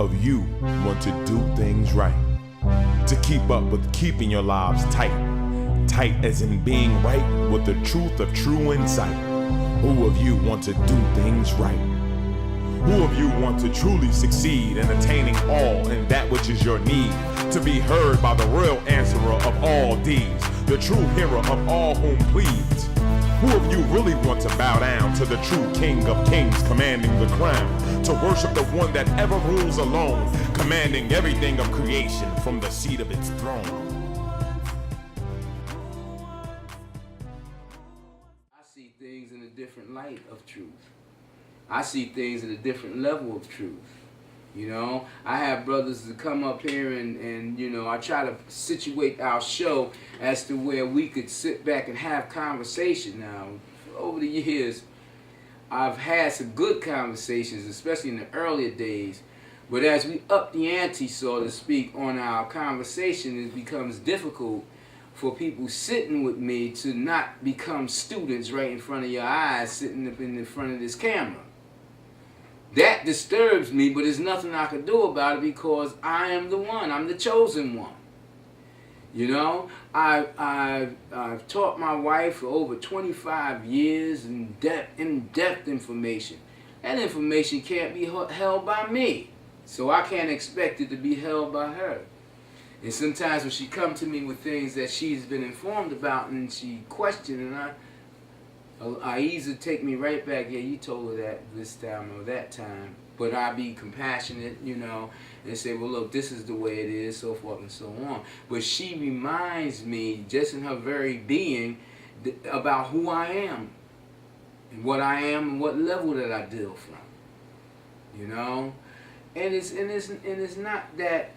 of you want to do things right? To keep up with keeping your lives tight. Tight as in being right with the truth of true insight. Who of you want to do things right? Who of you want to truly succeed in attaining all in that which is your need? To be heard by the real answerer of all deeds, the true hero of all whom pleads. Who of you really want to bow down to the true King of Kings commanding the crown? To worship the one that ever rules alone, commanding everything of creation from the seat of its throne. I see things in a different light of truth. I see things at a different level of truth. You know, I have brothers that come up here and you know, I try to situate our show as to where we could sit back and have conversation. Now, over the years, I've had some good conversations, especially in the earlier days. But as we up the ante, so to speak, on our conversation, it becomes difficult for people sitting with me to not become students right in front of your eyes, sitting up in the front of this camera. That disturbs me, but there's nothing I can do about it because I am the one. I'm the chosen one. You know, I've taught my wife for over 25 years in-depth information. That information can't be held by me, so I can't expect it to be held by her. And sometimes when she comes to me with things that she's been informed about and she questions, and I either take me right back, yeah, you told her that this time or that time, but I be compassionate, you know, and say, well, look, this is the way it is, so forth and so on. But she reminds me, just in her very being, about who I am, and what I am, and what level that I deal from, you know, and it's not that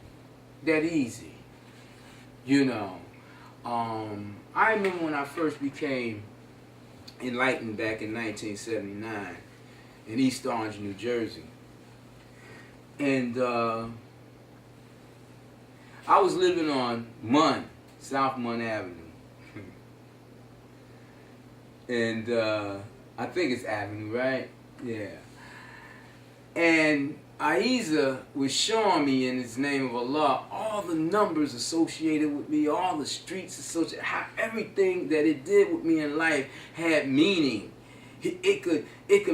easy, you know. I remember when I first became enlightened back in 1979 in East Orange, New Jersey. And I was living on South Munn Avenue. And I think it's Avenue, right? Yeah. And A.H.A.D was showing me, in his name of Allah, all the numbers associated with me, all the streets associated, how everything that it did with me in life had meaning. It could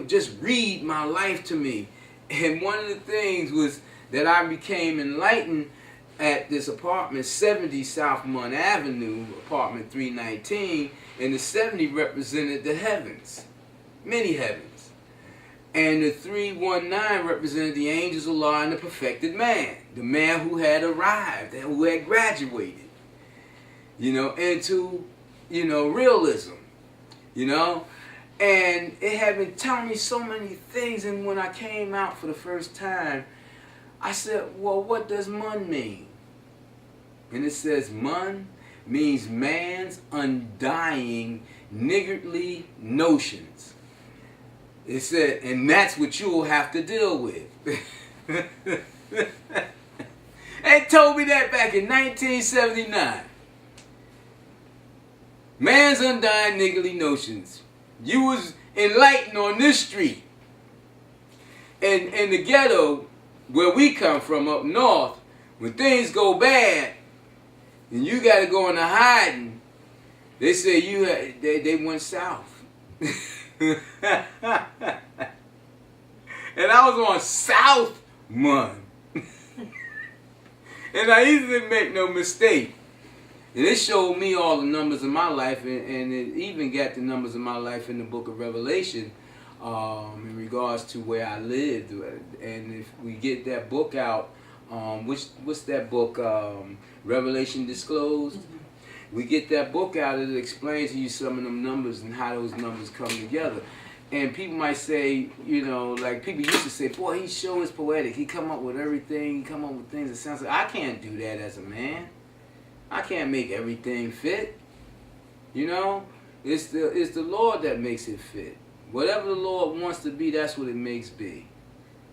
just read my life to me. And one of the things was that I became enlightened at this apartment, 70 South Munn Avenue, apartment 319, and the 70 represented the heavens, many heavens. And the 319 represented the angels of Allah and the perfected man, the man who had arrived and who had graduated, you know, into, you know, realism, you know. And it had been telling me so many things, and when I came out for the first time, I said, well, what does Mun mean? And it says Mun means man's undying, niggardly notions. It said, and that's what you'll have to deal with. They told me that back in 1979. Man's undying, niggardly notions. You was enlightened on this street. And in the ghetto, where we come from up north, when things go bad, and you got to go into hiding, they say they went south. And I was on South Munn. And I didn't make no mistake. And it showed me all the numbers of my life, and it even got the numbers of my life in the book of Revelation in regards to where I lived. And if we get that book out, what's that book, Revelation Disclosed? We get that book out, it explains to you some of them numbers and how those numbers come together. And people might say, you know, like people used to say, boy, he sure is poetic. He come up with everything, he come up with things that sounds like, I can't do that as a man. I can't make everything fit. You know, it's the Lord that makes it fit. Whatever the Lord wants to be, that's what it makes be.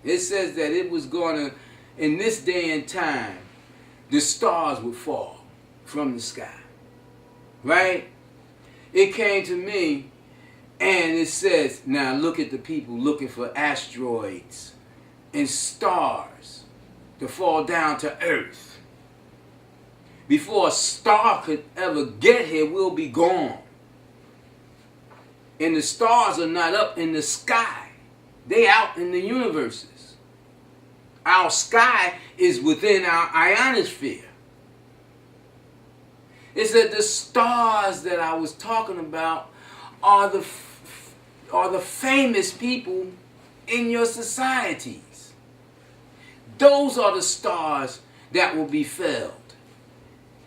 It says that it was going to, in this day and time, the stars would fall from the sky. Right? It came to me, and it says, now look at the people looking for asteroids and stars to fall down to earth. Before a star could ever get here, we'll be gone. And the stars are not up in the sky. They out in the universes. Our sky is within our ionosphere. It's that the stars that I was talking about are the famous people in your societies. Those are the stars that will be felled.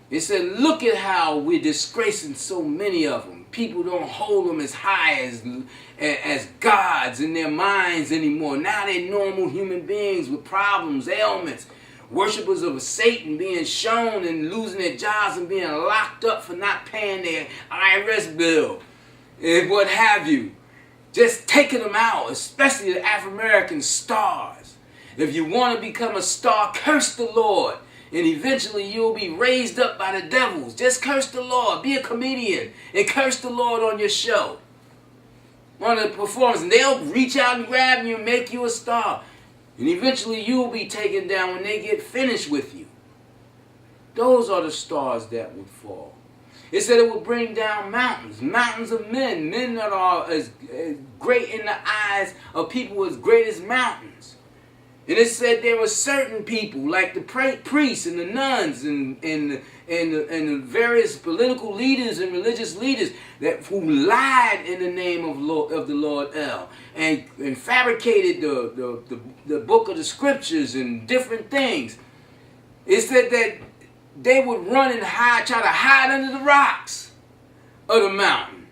It said, look at how we're disgracing so many of them. People don't hold them as high as gods in their minds anymore. Now they're normal human beings with problems, ailments, worshippers of Satan being shown and losing their jobs and being locked up for not paying their IRS bill and what have you. Just taking them out, especially the Afro-American stars. If you want to become a star, curse the Lord. And eventually you'll be raised up by the devils. Just curse the Lord. Be a comedian and curse the Lord on your show. On the performance. And they'll reach out and grab you and make you a star. And eventually you'll be taken down when they get finished with you. Those are the stars that would fall. It said it would bring down mountains. Mountains of men. Men that are as great in the eyes of people as great as mountains. And it said there were certain people, like the priests and the nuns and the various political leaders and religious leaders who lied in the name of the Lord El and fabricated the book of the scriptures and different things. It said that they would run and try to hide under the rocks of the mountain,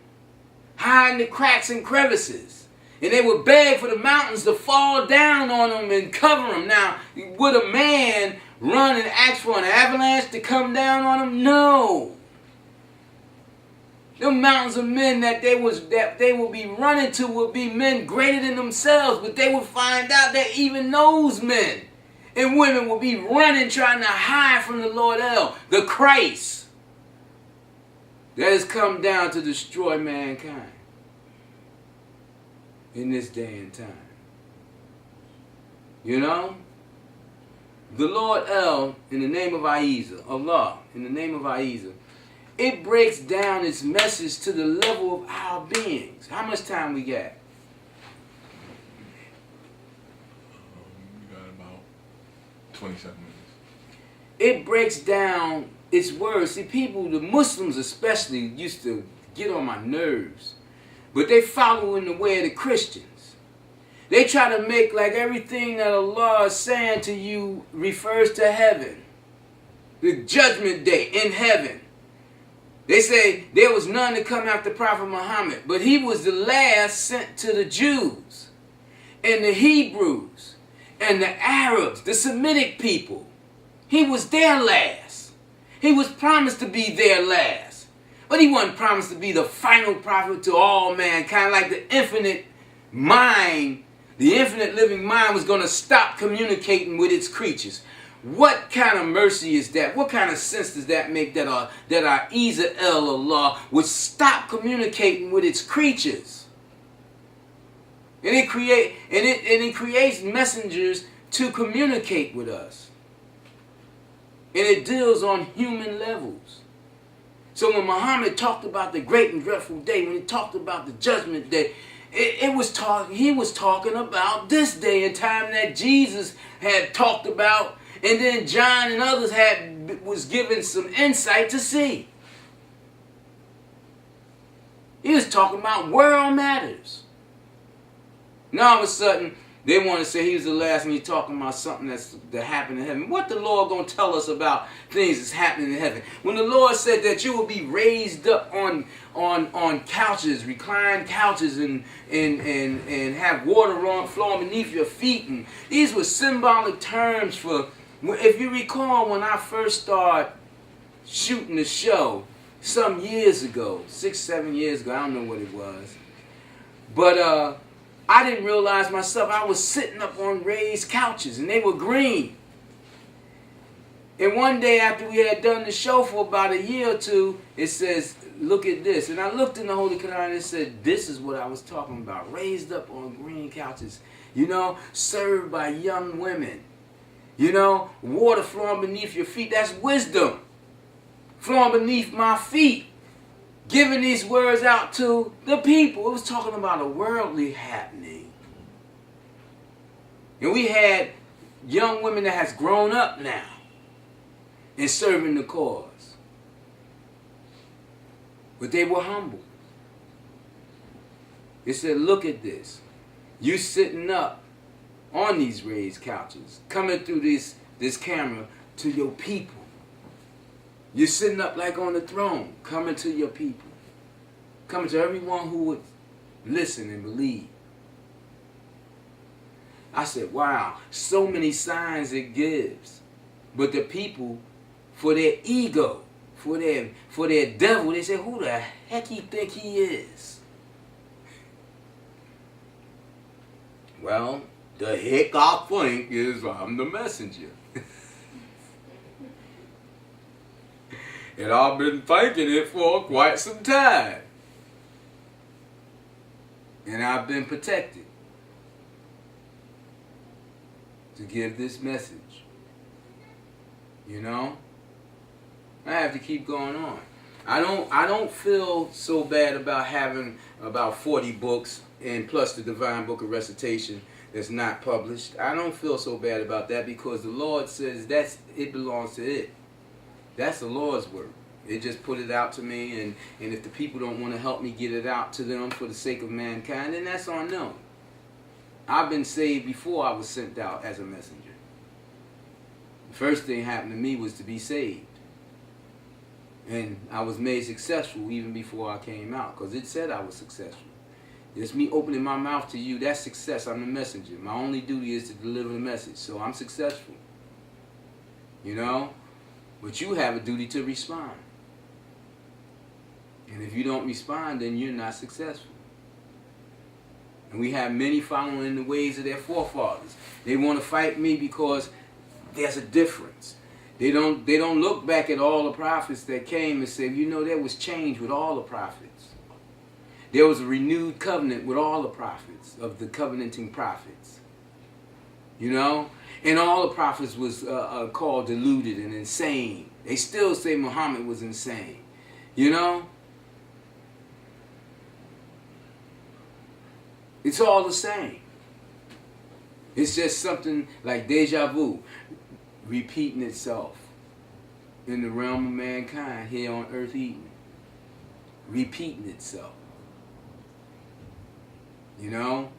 hide in the cracks and crevices. And they would beg for the mountains to fall down on them and cover them. Now, would a man run and ask for an avalanche to come down on him? No. The mountains of men that they would be running to would be men greater than themselves. But they would find out that even those men and women would be running trying to hide from the Lord El, the Christ that has come down to destroy mankind in this day and time. You know? The Lord El, in the name of A.H.A.D, Allah, in the name of A.H.A.D, it breaks down its message to the level of our beings. How much time we got? We got about 27 minutes. It breaks down its words. See, people, the Muslims especially, used to get on my nerves. But they follow in the way of the Christians. They try to make like everything that Allah is saying to you refers to heaven. The judgment day in heaven. They say there was none to come after Prophet Muhammad, but he was the last sent to the Jews and the Hebrews and the Arabs, the Semitic people. He was their last. He was promised to be their last. But he wasn't promised to be the final prophet to all mankind, like the infinite mind, the infinite living mind was going to stop communicating with its creatures. What kind of mercy is that? What kind of sense does that make that our A.H.A.D Allah would stop communicating with its creatures? And it creates messengers to communicate with us. And it deals on human levels. So when Muhammad talked about the great and dreadful day, when he talked about the judgment day, he was talking about this day and time that Jesus had talked about, and then John and others was given some insight to see. He was talking about world matters. Now all of a sudden, they want to say he was the last and he's talking about something that happened in heaven. What the Lord going to tell us about things that's happening in heaven? When the Lord said that you will be raised up on couches, reclined couches, and have water flowing beneath your feet. And these were symbolic terms for, if you recall when I first started shooting the show some years ago, 6-7 years ago, I don't know what it was. But I didn't realize myself, I was sitting up on raised couches and they were green. And one day after we had done the show for about a year or two, it says, look at this. And I looked in the Holy Quran and it said, this is what I was talking about. Raised up on green couches, you know, served by young women. You know, water flowing beneath your feet, that's wisdom. Flowing beneath my feet. Giving these words out to the people. It was talking about a worldly happening. And we had young women that has grown up now in serving the cause. But they were humble. It said, look at this. You sitting up on these raised couches, coming through this camera to your people. You're sitting up like on the throne, coming to your people. Coming to everyone who would listen and believe. I said, wow, so many signs it gives. But the people, for their ego, for their devil, they say, who the heck he think he is? Well, the heck I think is I'm the messenger. And I've been thinking it for quite some time. And I've been protected to give this message. You know? I have to keep going on. I don't feel so bad about having about 40 books and plus the Divine Book of Recitation that's not published. I don't feel so bad about that because the Lord says it belongs to it. That's the Lord's work. It just put it out to me, and if the people don't want to help me get it out to them for the sake of mankind, then that's on them. I've been saved before I was sent out as a messenger. The first thing happened to me was to be saved. And I was made successful even before I came out, because it said I was successful. It's me opening my mouth to you. That's success. I'm the messenger. My only duty is to deliver the message. So I'm successful. You know? But you have a duty to respond. And if you don't respond, then you're not successful. And we have many following in the ways of their forefathers. They want to fight me because there's a difference. They don't look back at all the prophets that came and say, you know, there was change with all the prophets. There was a renewed covenant with all the prophets, of the covenanting prophets. You know? And all the prophets was called deluded and insane. They still say Muhammad was insane. You know? It's all the same. It's just something like deja vu, repeating itself in the realm of mankind here on earth Eden. Repeating itself. You know?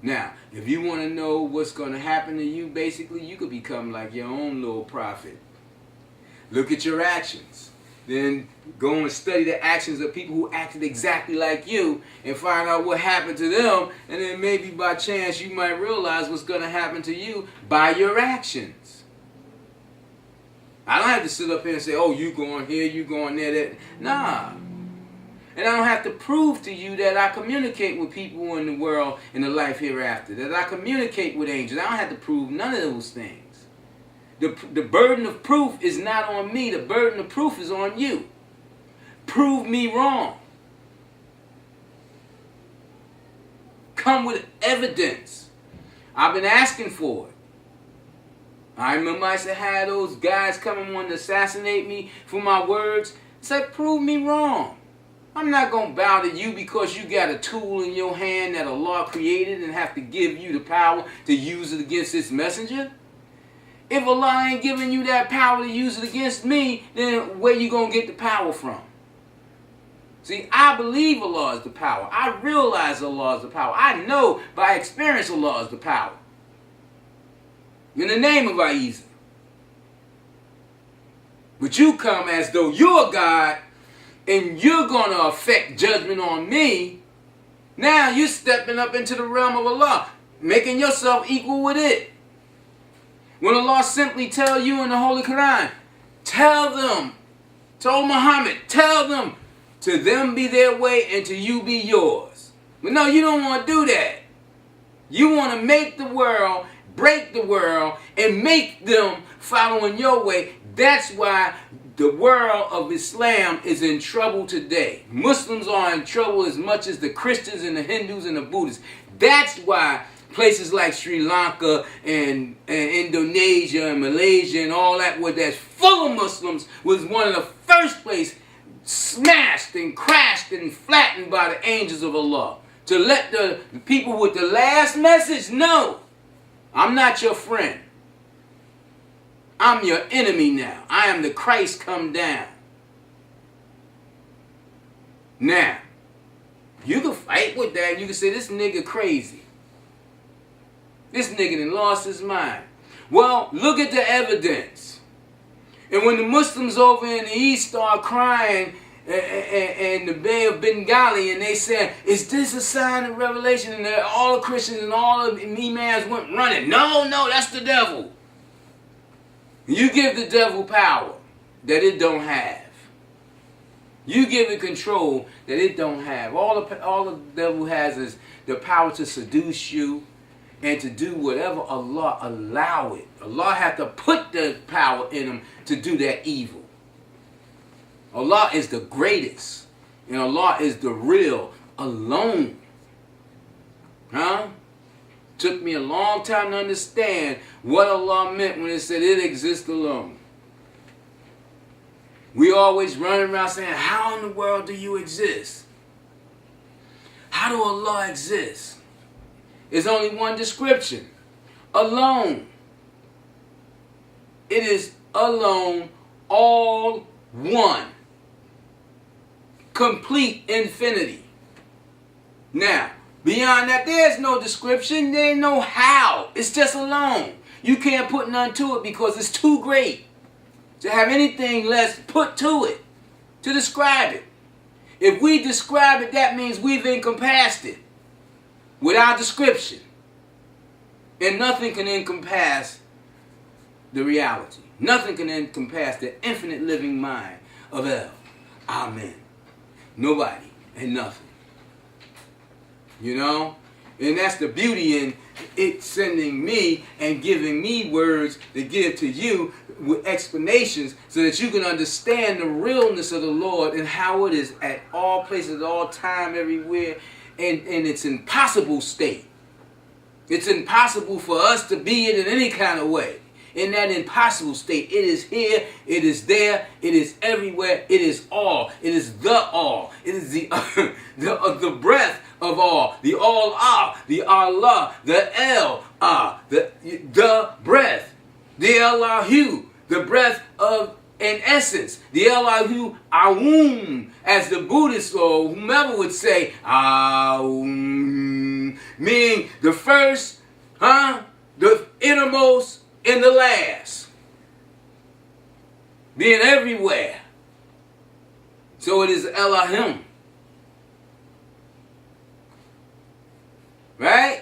Now, if you want to know what's going to happen to you, basically, you could become like your own little prophet. Look at your actions. Then go and study the actions of people who acted exactly like you and find out what happened to them. And then maybe by chance you might realize what's going to happen to you by your actions. I don't have to sit up here and say, oh, you going here, you going there. That. Nah. And I don't have to prove to you that I communicate with people in the world in the life hereafter. That I communicate with angels. I don't have to prove none of those things. The burden of proof is not on me. The burden of proof is on you. Prove me wrong. Come with evidence. I've been asking for it. I remember I used to have those guys coming wanting to assassinate me for my words. I said, prove me wrong. I'm not going to bow to you because you got a tool in your hand that Allah created and have to give you the power to use it against this messenger. If Allah ain't giving you that power to use it against me, then where you going to get the power from? See, I believe Allah is the power. I realize Allah is the power. I know by experience Allah is the power. In the name of A.H.A.D. But you come as though you're God and you're going to affect judgment on me. Now you're stepping up into the realm of Allah, making yourself equal with it. When Allah simply tell you in the Holy Quran, tell them, told Muhammad, tell them, to them be their way and to you be yours. But no, you don't want to do that. You want to make the world, break the world, and make them following your way. That's why the world of Islam is in trouble today. Muslims are in trouble as much as the Christians and the Hindus and the Buddhists. That's why places like Sri Lanka and Indonesia and Malaysia and all that, where that's full of Muslims, was one of the first places smashed and crashed and flattened by the angels of Allah. To let the people with the last message know, I'm not your friend. I'm your enemy now. I am the Christ come down. Now, you can fight with that and you can say, this nigga crazy. This nigga done lost his mind. Well, look at the evidence. And when the Muslims over in the East start crying and the Bay of Bengali, and they said, is this a sign of revelation? And all the Christians and all of the imams went running. No, that's the devil. You give the devil power that it don't have. You give it control that it don't have. All the devil has is the power to seduce you and to do whatever Allah allow it. Allah had to put the power in him to do that evil. Allah is the greatest. And Allah is the real alone. Huh? Took me a long time to understand what Allah meant when it said it exists alone. We always run around saying, how in the world do you exist? How do Allah exist? There's only one description. Alone. It is alone, all one. Complete infinity. Now, beyond that, there's no description. There's no how. It's just alone. You can't put none to it because it's too great to have anything less put to it, to describe it. If we describe it, that means we've encompassed it without description. And nothing can encompass the reality. Nothing can encompass the infinite living mind of El. Amen. Nobody and nothing. You know? And that's the beauty in it sending me and giving me words to give to you with explanations so that you can understand the realness of the Lord and how it is at all places, at all time, everywhere, and its impossible state. It's impossible for us to be in any kind of way. In that impossible state, it is here, it is there, it is everywhere, it is all. It is the all. It is the breath of all, the all-ah, the Allah, the El-ah, the breath, the Allahu, the breath of an essence, the Allahu Aum, as the Buddhists or whomever would say, Aum, meaning the first, the innermost, and the last, being everywhere. So it is Elohim. Right?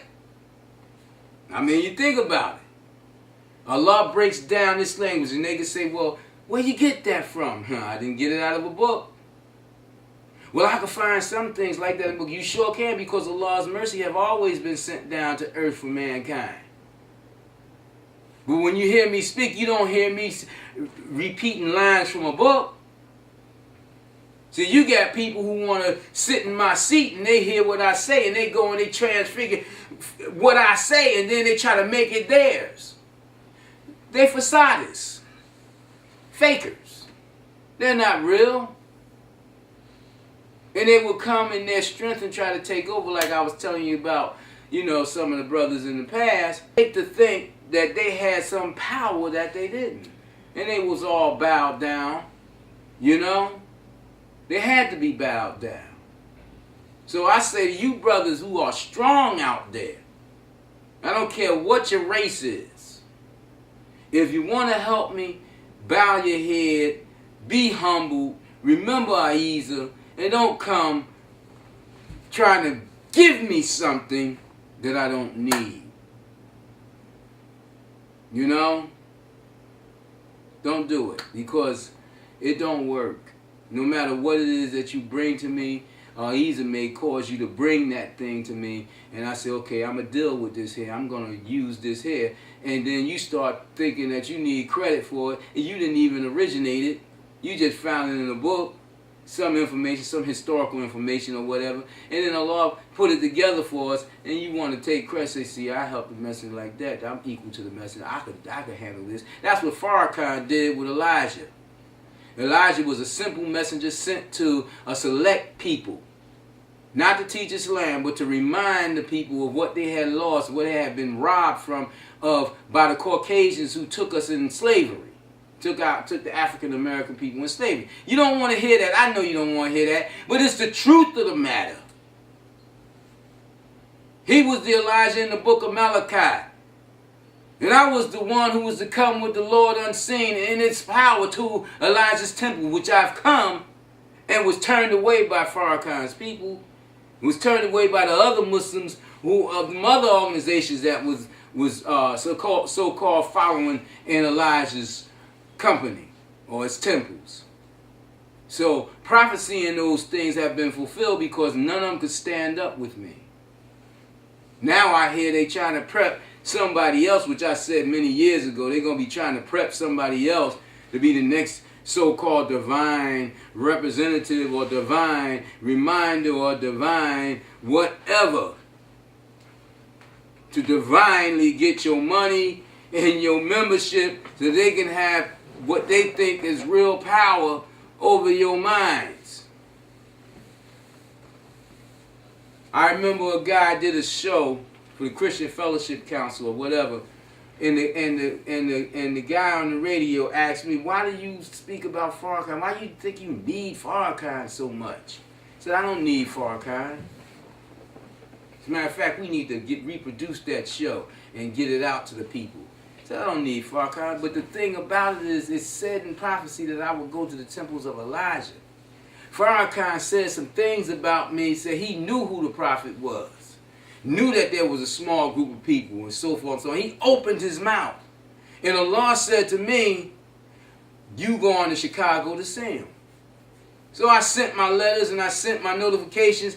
I mean, you think about it. Allah breaks down this language and they can say, well, where you get that from? I didn't get it out of a book. Well, I can find some things like that in a book. You sure can, because Allah's mercy have always been sent down to earth for mankind. But when you hear me speak, you don't hear me repeating lines from a book. See, you got people who want to sit in my seat and they hear what I say and they go and they transfigure what I say and then they try to make it theirs. They're facades. Fakers. They're not real. And they will come in their strength and try to take over, like I was telling you about, you know, some of the brothers in the past. They to think that they had some power that they didn't. And they was all bowed down, you know. They had to be bowed down. So I say to you brothers who are strong out there, I don't care what your race is. If you want to help me, bow your head, be humble, remember A.H.A.D, and don't come trying to give me something that I don't need. You know? Don't do it, because it don't work. No matter what it is that you bring to me, A.H.A.D may cause you to bring that thing to me, and I say, okay, I'm going to deal with this here. I'm going to use this here. And then you start thinking that you need credit for it, and you didn't even originate it. You just found it in a book. some information, some historical information or whatever, and then Allah put it together for us, and you want to take credit, say, see, I helped the messenger like that. I'm equal to the messenger. I could handle this. That's what Farrakhan did with Elijah. Elijah was a simple messenger sent to a select people, not to teach Islam, but to remind the people of what they had lost, what they had been robbed from by the Caucasians who took us in slavery. Took the African American people in slavery. You don't want to hear that. I know you don't want to hear that. But it's the truth of the matter. He was the Elijah in the book of Malachi. And I was the one who was to come with the Lord unseen in its power to Elijah's temple, which I've come, and was turned away by Farrakhan's people. Was turned away by the other Muslims who of the other organizations that was so-called following in Elijah's company or its temples. So prophecy in those things have been fulfilled because none of them could stand up with me. Now I hear they trying to prep somebody else, which I said many years ago. They're going to be trying to prep somebody else to be the next so-called divine representative or divine reminder or divine whatever, to divinely get your money and your membership so they can have what they think is real power over your minds. I remember a guy did a show for the Christian Fellowship Council or whatever, and the guy on the radio asked me, why do you speak about Farrakhan? Why do you think you need Farrakhan so much? I said, I don't need Farrakhan. As a matter of fact, we need to reproduce that show and get it out to the people. So I don't need Farrakhan, but the thing about it is, it's said in prophecy that I will go to the temples of Elijah. Farrakhan said some things about me, said he knew who the prophet was, knew that there was a small group of people and so forth. So he opened his mouth. And Allah said to me, you going to Chicago to see him. So I sent my letters and I sent my notifications.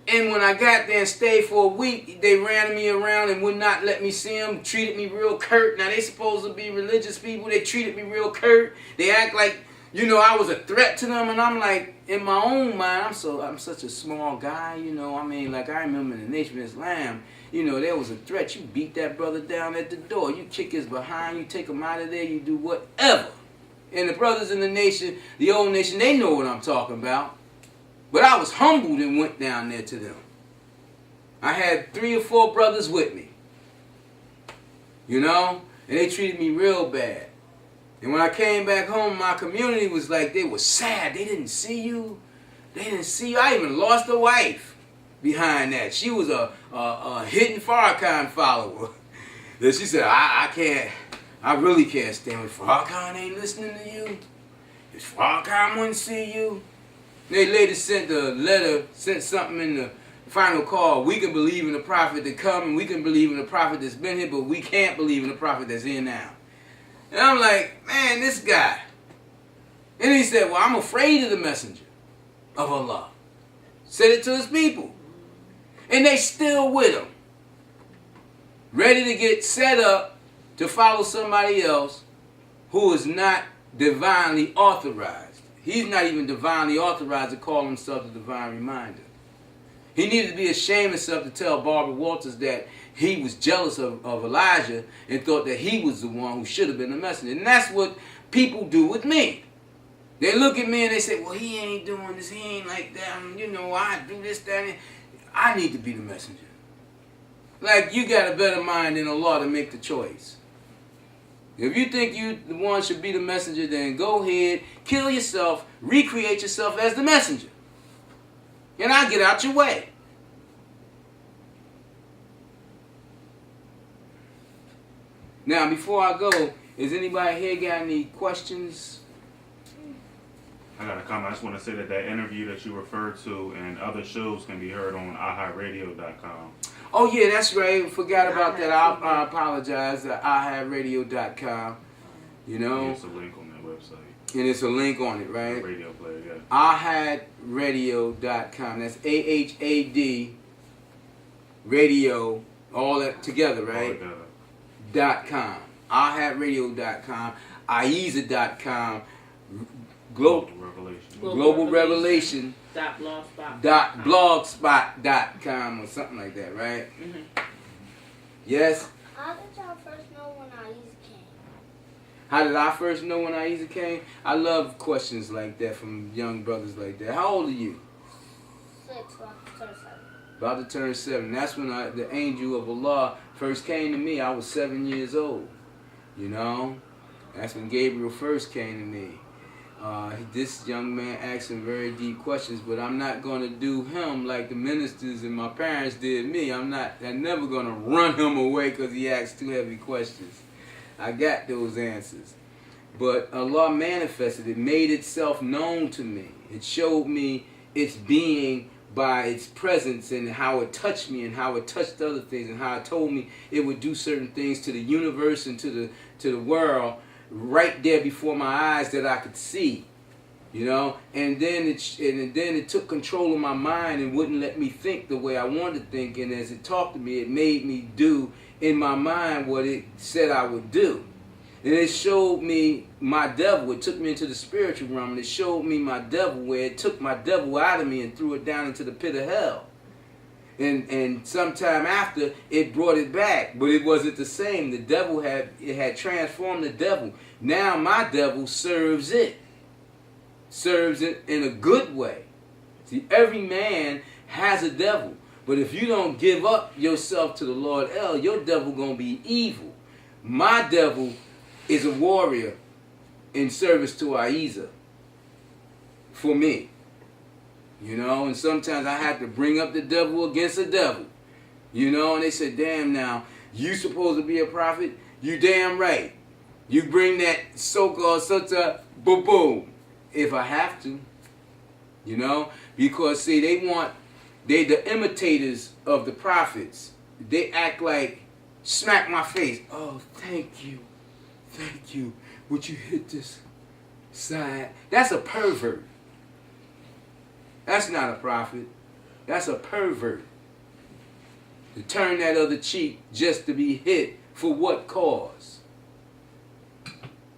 And when I got there and stayed for a week, they ran me around and would not let me see them, treated me real curt. Now, they supposed to be religious people. They treated me real curt. They act like, I was a threat to them. And I'm like, in my own mind, I'm such a small guy, Like, I remember in the Nation of Islam, there was a threat. You beat that brother down at the door. You kick his behind. You take him out of there. You do whatever. And the brothers in the nation, the old nation, they know what I'm talking about. But I was humbled and went down there to them. I had 3 or 4 brothers with me. And they treated me real bad. And when I came back home, my community was like, they were sad. They didn't see you. I even lost a wife behind that. She was a hidden Farrakhan follower. Then she said, I really can't stand with Farrakhan ain't listening to you. If Farrakhan wouldn't see you. They later sent something in the final call. We can believe in the prophet to come, and we can believe in the prophet that's been here, but we can't believe in the prophet that's here now. And I'm like, man, this guy. And he said, well, I'm afraid of the messenger of Allah. Said it to his people. And they still with him. Ready to get set up to follow somebody else who is not divinely authorized. He's not even divinely authorized to call himself the divine reminder. He needed to be ashamed of himself to tell Barbara Walters that he was jealous of Elijah and thought that he was the one who should have been the messenger. And that's what people do with me. They look at me and they say, well, he ain't doing this, he ain't like that, I do this, that, and I need to be the messenger. Like, you got a better mind than Allah to make the choice. If you think you the one should be the messenger, then go ahead, kill yourself, recreate yourself as the messenger. And I'll get out your way. Now, before I go, is anybody here got any questions? I got a comment. I just want to say that interview that you referred to and other shows can be heard on A.H.A.D.radio.com. Oh, yeah, that's right. Forgot about that. I apologize. A.H.A.D.radio.com. There's a link on that website. And it's a link on it, right? The radio player, yeah. A.H.A.D radio.com. That's A.H.A.D radio, all that together, right? All together. .com. A.H.A.D radio.com. A.H.A.D.com. Global Revelation. Global Revelation .blogspot.com or something like that, right? Yes. How did y'all first know when A.H.A.D came? How did I first know when A.H.A.D came? I love questions like that from young brothers like that. How old are you? 6, about to turn 7. About to turn 7. That's when the angel of Allah first came to me. I was 7 years old. You know? That's when Gabriel first came to me. This young man asked some very deep questions, but I'm not going to do him like the ministers and my parents did me. I'm never going to run him away because he asked too heavy questions. I got those answers. But Allah manifested it, made itself known to me. It showed me its being by its presence and how it touched me and how it touched other things and how it told me it would do certain things to the universe and to the world right there before my eyes that I could see, you know. And then it took control of my mind and wouldn't let me think the way I wanted to think. And as it talked to me, it made me do in my mind what it said I would do. And it showed me my devil. It took me into the spiritual realm, and it showed me my devil, where it took my devil out of me and threw it down into the pit of hell. And sometime after, it brought it back, but it wasn't the same. The devil had transformed the devil. Now my devil serves it in a good way. See, every man has a devil, but if you don't give up yourself to the Lord El, your devil gonna be evil. My devil is a warrior in service to A.H.A.D for me. You know, and sometimes I have to bring up the devil against the devil. You know, and they said, damn now, you supposed to be a prophet? You damn right. You bring that so-called sutta, boom, boom. If I have to. You know, because see, they the imitators of the prophets. They act like, smack my face. Oh, thank you. Thank you. Would you hit this side? That's a pervert. That's not a prophet. That's a pervert. To turn that other cheek just to be hit for what cause?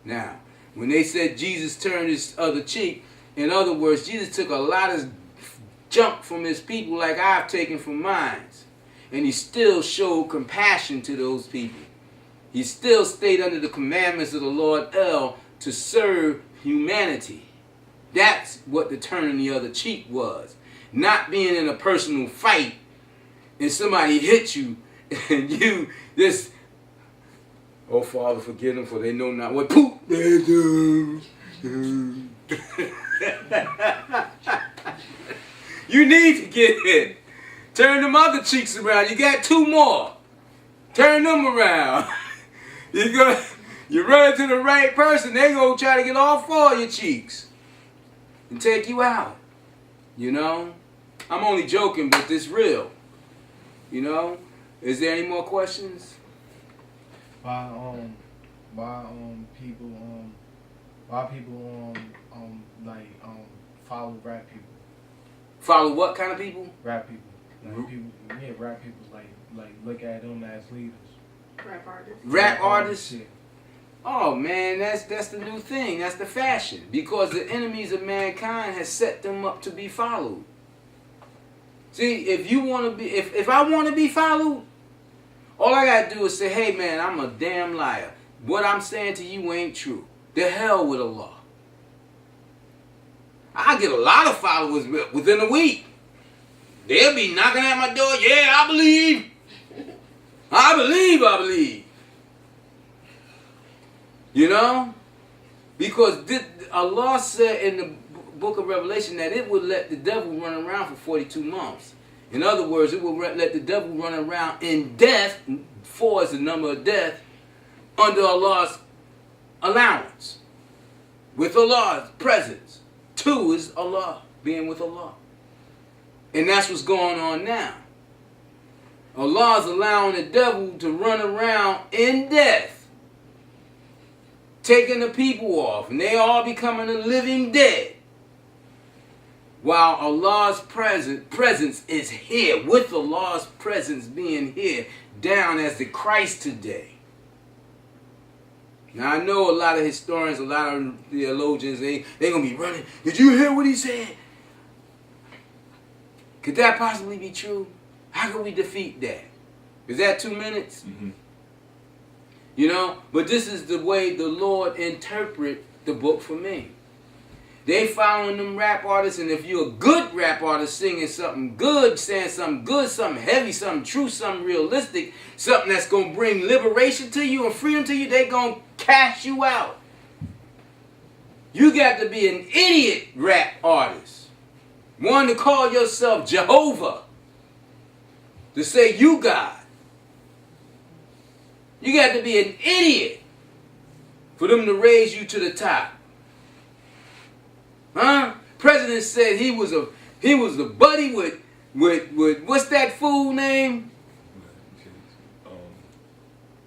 Now, when they said Jesus turned his other cheek, in other words, Jesus took a lot of junk from his people like I've taken from mine. And he still showed compassion to those people. He still stayed under the commandments of the Lord El to serve humanity. That's what the turning the other cheek was. Not being in a personal fight and somebody hit you and you just, oh Father, forgive them for they know not what poop they do. You need to get hit. Turn them other cheeks around. You got 2 more. Turn them around. You run into the right person, they gonna try to get all 4 of your cheeks and take you out. You know? I'm only joking, but this real. You know? Is there any more questions? Why people follow rap people? Follow what kind of people? Rap people. Like people, yeah, rap people like look at them as leaders. Rap artists. Rap artists? Shit. Oh man, that's the new thing. That's the fashion. Because the enemies of mankind has set them up to be followed. See, if you want to be, if I want to be followed, all I gotta do is say, hey man, I'm a damn liar. What I'm saying to you ain't true. The hell with Allah. I get a lot of followers within a week. They'll be knocking at my door. Yeah, I believe. I believe. You know? Because Allah said in the book of Revelation that it would let the devil run around for 42 months. In other words, it will let the devil run around in death. 4 is the number of death. Under Allah's allowance. With Allah's presence. 2 is Allah, being with Allah. And that's what's going on now. Allah's allowing the devil to run around in death, taking the people off, and they all becoming the living dead. While Allah's presence is here, with Allah's presence being here, down as the Christ today. Now I know a lot of historians, a lot of theologians, they gonna be running. Did you hear what he said? Could that possibly be true? How can we defeat that? Is that 2 minutes? Mm-hmm. You know? But this is the way the Lord interpret the book for me. They following them rap artists, and if you're a good rap artist singing something good, saying something good, something heavy, something true, something realistic, something that's going to bring liberation to you and freedom to you, they going to cast you out. You got to be an idiot rap artist. One to call yourself Jehovah. To say you God. You got to be an idiot for them to raise you to the top. Huh? President said he was a buddy with what's that fool name?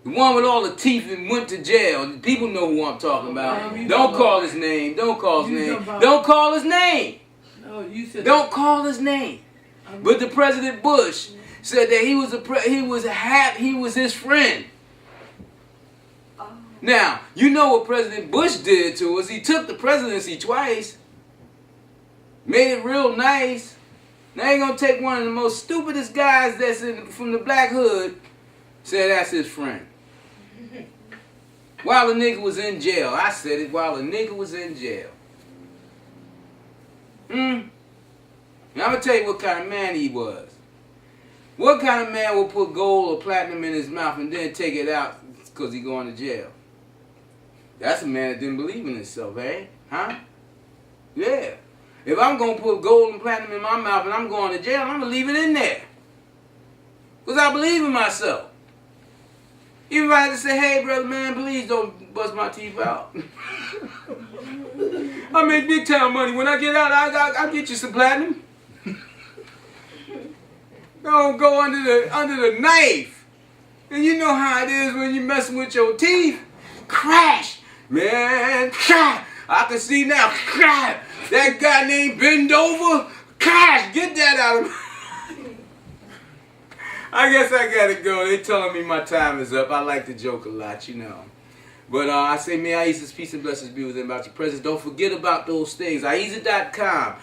The one with all the teeth and went to jail. People know who I'm talking about. Don't call his name. Don't call his name. Don't call his name. No, you said. Don't call his name. But the President Bush said that he was his friend. Now, you know what President Bush did to us. He took the presidency twice. Made it real nice. Now you're going to take one of the most stupidest guys that's from the black hood, say that's his friend. While the nigga was in jail. I said it while the nigga was in jail. Now I'm going to tell you what kind of man he was. What kind of man will put gold or platinum in his mouth and then take it out because he going to jail? That's a man that didn't believe in himself, eh? Huh? Yeah. If I'm going to put gold and platinum in my mouth and I'm going to jail, I'm going to leave it in there. Because I believe in myself. Even if I had to say, hey, brother, man, please don't bust my teeth out. I make big time money. When I get out, I'll get you some platinum. Don't go under the knife. And you know how it is when you're messing with your teeth. Crash. Man, crash. I can see now. Crash. That guy named Bend Over. Crash. Get that out of me. I guess I gotta go. They telling me my time is up. I like to joke a lot, you know. But I say, may A.H.A.D's peace and blessings be with them about your presence. Don't forget about those things. A.H.A.D.com.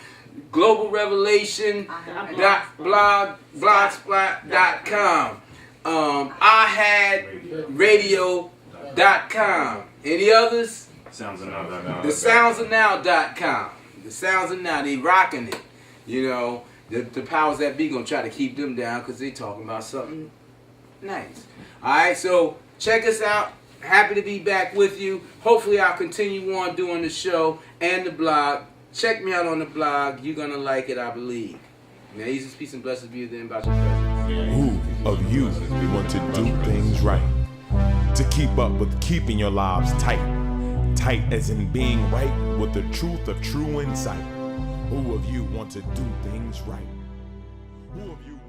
Global Revelation. Blogspot.com. A.H.A.D radio.com. Any others? SoundsOfNow.com. The SoundsOfNow.com. The Sounds of Now, they rocking it. You know, the powers that be gonna try to keep them down because they talking about something nice. Alright, so check us out. Happy to be back with you. Hopefully I'll continue on doing the show and the blog. Check me out on the blog. You're gonna like it, I believe. May Jesus, peace and blessings be with them about your presence. Who of you want to do things right? To keep up with keeping your lives tight. Tight as in being right with the truth of true insight. Who of you want to do things right? Who of you